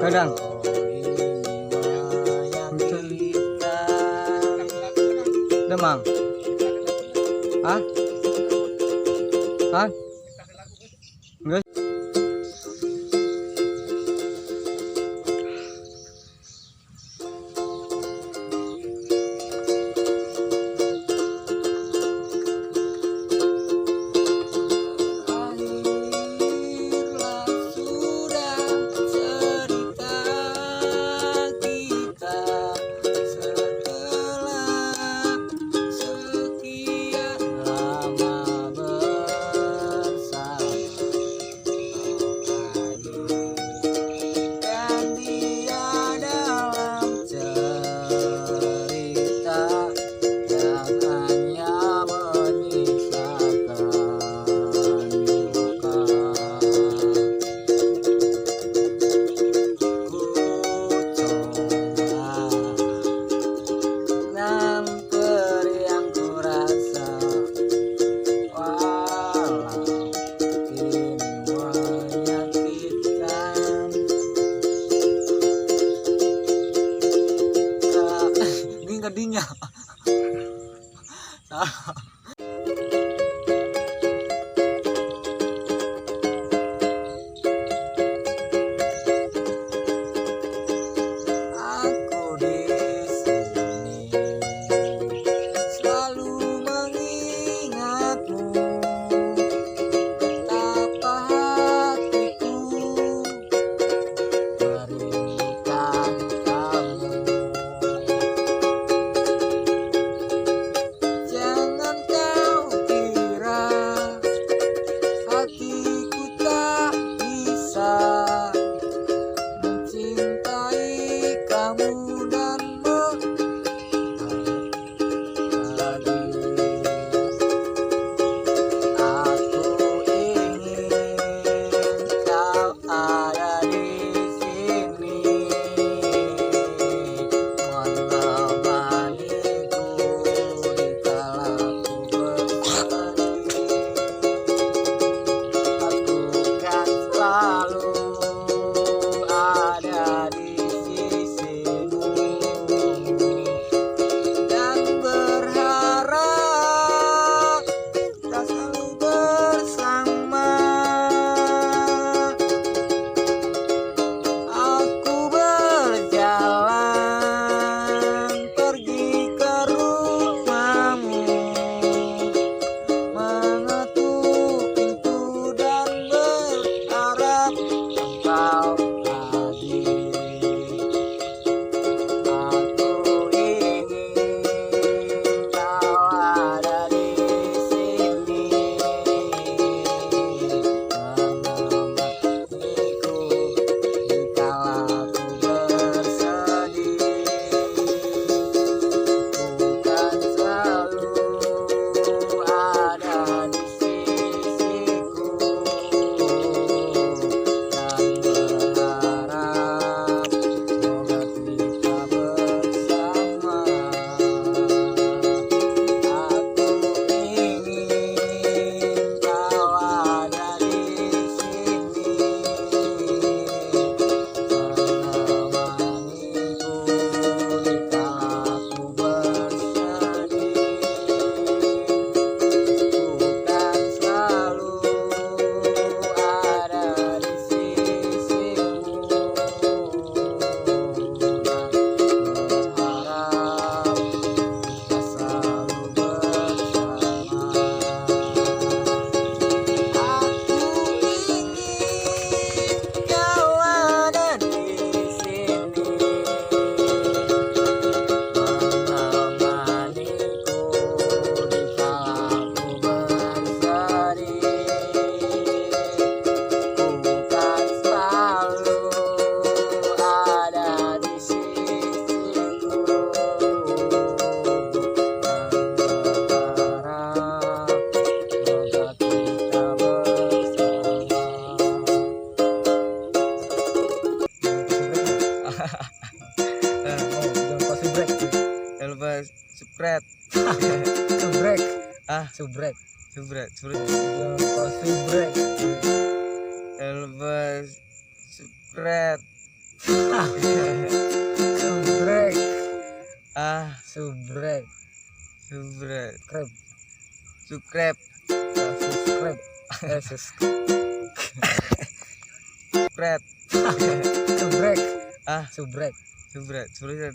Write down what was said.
Kadang. Demang. Hah? Hah? Enggak. Dinya aku di sini selalu mengingatmu, betapa hatiku merindukan kamu. Jangan kau kira hatiku tak bisa mencintai kamu dan lagi. Aku ingin kau ada di sini menemaniku di kala ku bersedih. Aku kan selalu ada di sisimu dan berharap kita selalu bersama. Aku berjalan pergi ke rumahmu, mengetuk pintu dan berharap engkau hadir. Aku ingin kau ada di sini menemaniku di kala ku bersedih. Bukan selalu ada di sisiku dan berharap semoga kita bersama. Aku ingin kau ada di sini menemaniku di kala ku bersedih. Bukan selalu ada di sisimu dan berharap kita selalu bersama. Aku ingin kau ada di sini menemaniku di kala ku bersedih. Bukan selalu ada di sisiku dan berharap semoga kita bersama. Jangan lupa subrek. Jangan lupa subscribe. Subrek. Subrek. Jangan lupa subrek. Jangan lupa subscribe. Subrek. Subrek. Subrek. Subscribe. Subscribe. Subscribe. Subrek. Subrek.